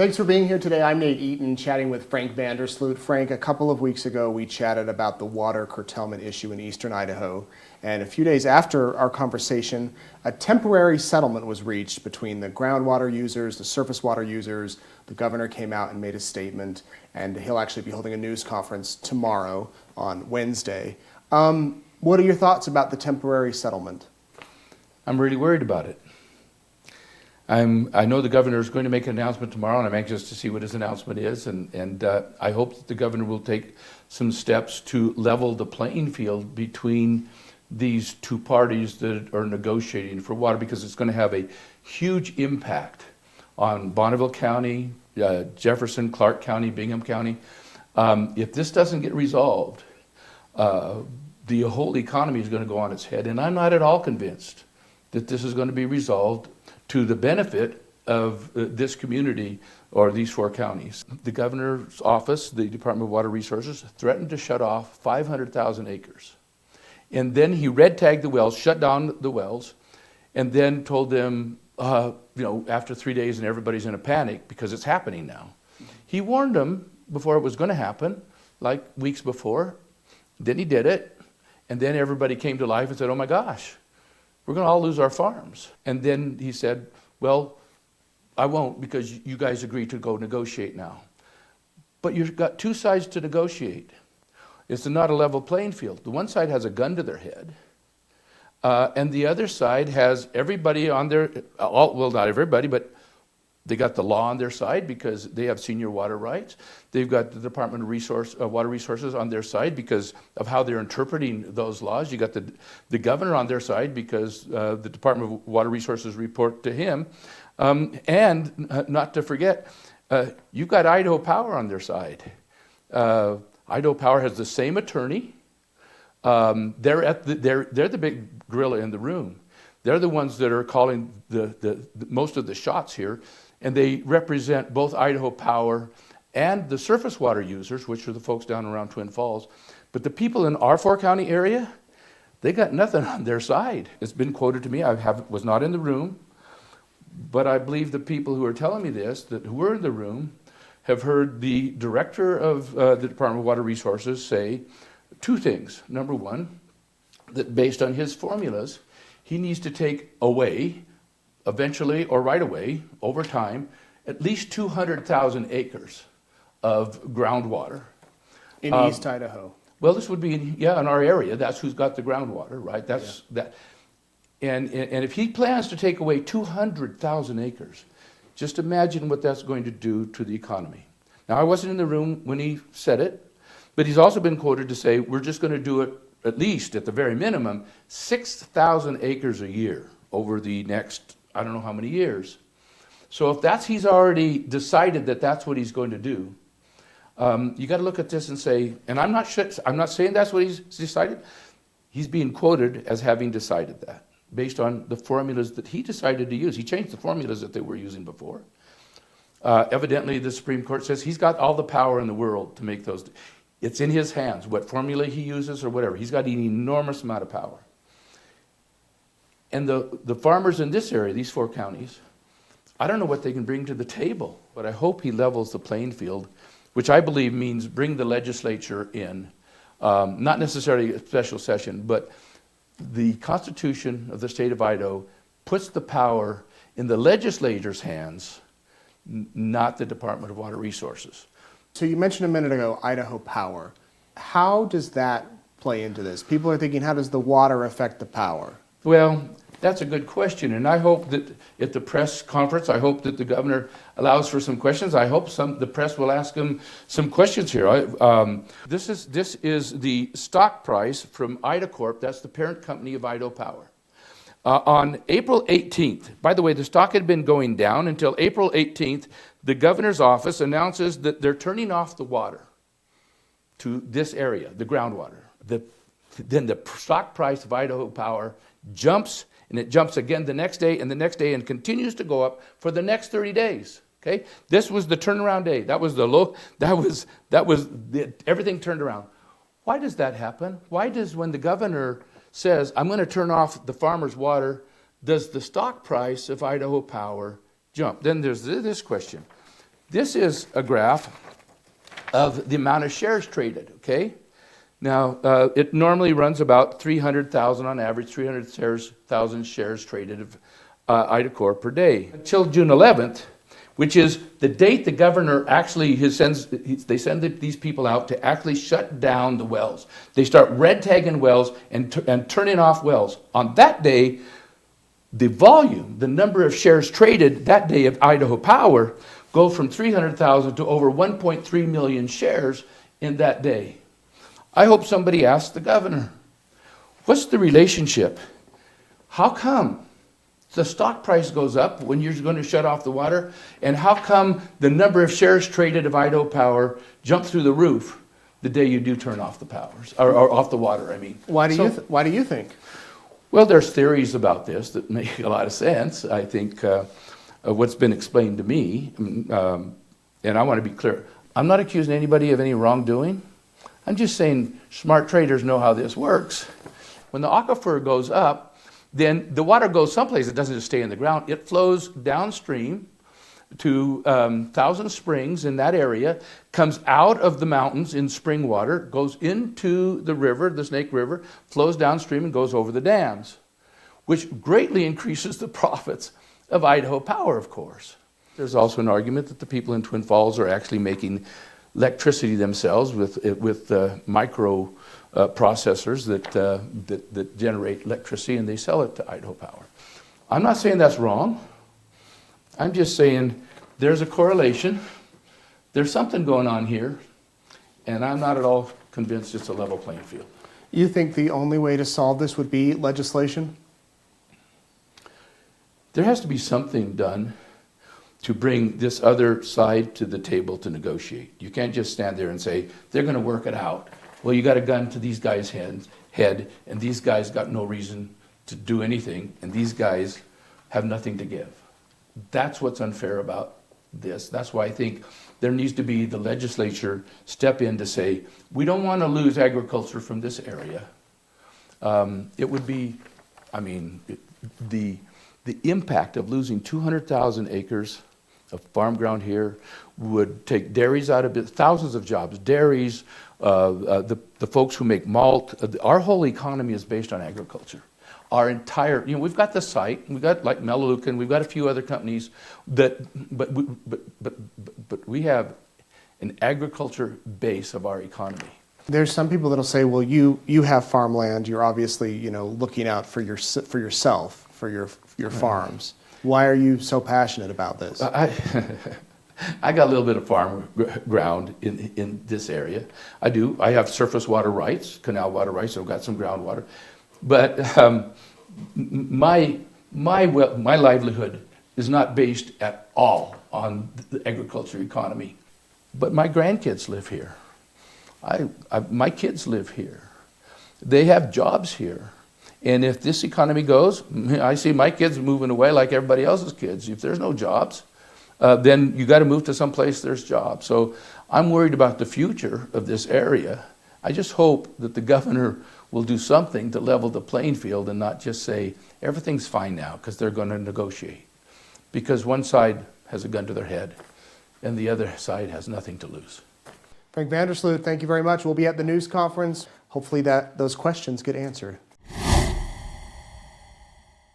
Thanks for being here today. I'm Nate Eaton, chatting with Frank VanderSloot. Frank, a couple of weeks ago, we chatted about the water curtailment issue in eastern Idaho. And a few days after our conversation, a temporary settlement was reached between the groundwater users, the surface water users. The governor came out and made a statement, and he'll actually be holding a news conference tomorrow on Wednesday. What are your thoughts about the temporary settlement? I'm really worried about it. I know the governor is going to make an announcement tomorrow, and I'm anxious to see what his announcement is, and I hope that the governor will take some steps to level the playing field between these two parties that are negotiating for water, because it's going to have a huge impact on Bonneville County, Jefferson, Clark County, Bingham County. If this doesn't get resolved, the whole economy is going to go on its head, and I'm not at all convinced that this is going to be resolved to the benefit of this community or these four counties. The governor's office, the Department of Water Resources, threatened to shut off 500,000 acres. And then he red tagged the wells, shut down the wells, and then told them, after 3 days and everybody's in a panic because it's happening now. He warned them before it was going to happen, like weeks before. Then he did it, and then everybody came to life and said, oh my gosh, we're going to all lose our farms. And then he said, well, I won't, because you guys agreed to go negotiate now. But you've got two sides to negotiate. It's not a level playing field. The one side has a gun to their head, and the other side has everybody on their, well, not everybody, but they got the law on their side because they have senior water rights. They've got the Department of Water Resources on their side because of how they're interpreting those laws. You got the governor on their side because the Department of Water Resources report to him. And not to forget, you've got Idaho Power on their side. Idaho Power has the same attorney. They're the big gorilla in the room. They're the ones that are calling the most of the shots here. And they represent both Idaho Power and the surface water users, which are the folks down around Twin Falls. But the people in our four-county area, they got nothing on their side. It's been quoted to me. Was not in the room, but I believe the people who are telling me this, that who were in the room, have heard the director of the Department of Water Resources say two things. Number one, that based on his formulas, he needs to take away, eventually or right away, over time, at least 200,000 acres of groundwater. In East Idaho. Well, this would be, in our area. That's who's got the groundwater, right? That. And if he plans to take away 200,000 acres, just imagine what that's going to do to the economy. Now, I wasn't in the room when he said it, but he's also been quoted to say, we're just going to do it, at least at the very minimum, 6,000 acres a year over the next, I don't know how many years. So if he's already decided that that's what he's going to do, you got to look at this and say, and I'm not saying that's what he's decided. He's being quoted as having decided that based on the formulas that he decided to use. He changed the formulas that they were using before. Evidently, the Supreme Court says he's got all the power in the world to make those. It's in his hands, what formula he uses or whatever. He's got an enormous amount of power. And the farmers in this area, these four counties, I don't know what they can bring to the table, but I hope he levels the playing field, which I believe means bring the legislature in, not necessarily a special session, but the Constitution of the state of Idaho puts the power in the legislature's hands, not the Department of Water Resources. So you mentioned a minute ago Idaho Power. How does that play into this? People are thinking, how does the water affect the power? Well, that's a good question, and I hope that at the press conference, I hope that the governor allows for some questions. I hope the press will ask him some questions here. This is the stock price from IDACORP. That's the parent company of Idaho Power. On April 18th, by the way, the stock had been going down until April 18th. The governor's office announces that they're turning off the water to this area, the groundwater. Then the stock price of Idaho Power jumps, and it jumps again the next day and the next day and continues to go up for the next 30 days. Okay? This was the turnaround day. That was the low, everything turned around. Why does that happen? Why does, when the governor says, I'm going to turn off the farmer's water, does the stock price of Idaho Power jump? Then there's this question. This is a graph of the amount of shares traded, okay? Now, it normally runs about 300,000 on average, 300,000 shares traded of IDACOR per day. Until June 11th, which is the date the governor actually they send these people out to actually shut down the wells. They start red tagging wells and turning off wells. On that day, the volume, the number of shares traded that day of Idaho Power go from 300,000 to over 1.3 million shares in that day. I hope somebody asks the governor, what's the relationship? How come the stock price goes up when you're going to shut off the water? And how come the number of shares traded of Idaho Power jump through the roof the day you do turn off the powers, or off the water, I mean? Why do you think? Well, there's theories about this that make a lot of sense. I think what's been explained to me, and I want to be clear, I'm not accusing anybody of any wrongdoing. I'm just saying smart traders know how this works. When the aquifer goes up, then the water goes someplace. It doesn't just stay in the ground. It flows downstream to Thousand Springs in that area, comes out of the mountains in spring water, goes into the river, the Snake River, flows downstream and goes over the dams, which greatly increases the profits of Idaho Power, of course. There's also an argument that the people in Twin Falls are actually making electricity themselves with micro processors that generate electricity, and they sell it to Idaho Power. I'm not saying that's wrong. I'm just saying there's a correlation. There's something going on here, and I'm not at all convinced it's a level playing field. You think the only way to solve this would be legislation? There has to be something done to bring this other side to the table to negotiate. You can't just stand there and say, they're going to work it out. Well, you got a gun to these guys' head, and these guys got no reason to do anything, and these guys have nothing to give. That's what's unfair about this. That's why I think there needs to be the legislature step in to say, we don't want to lose agriculture from this area. It would be, I mean, the impact of losing 200,000 acres of farm ground here would take dairies out of it, thousands of jobs, dairies, the folks who make malt. Our whole economy is based on agriculture. Our entire, we've got the site, we've got like Melaleuca, and we've got a few other companies but we have an agriculture base of our economy. There's some people that'll say, well, you have farmland, you're obviously, looking out for yourself, for your farms. Why are you so passionate about this? I got a little bit of farm ground in this area. I do. I have surface water rights, canal water rights, so I've got some groundwater. But my livelihood is not based at all on the agriculture economy. But my grandkids live here. My kids live here. They have jobs here. And if this economy goes, I see my kids moving away like everybody else's kids. If there's no jobs, then you got to move to some place there's jobs. So I'm worried about the future of this area. I just hope that the governor will do something to level the playing field and not just say everything's fine now because they're going to negotiate. Because one side has a gun to their head and the other side has nothing to lose. Frank VanderSloot, thank you very much. We'll be at the news conference. Hopefully those questions get answered.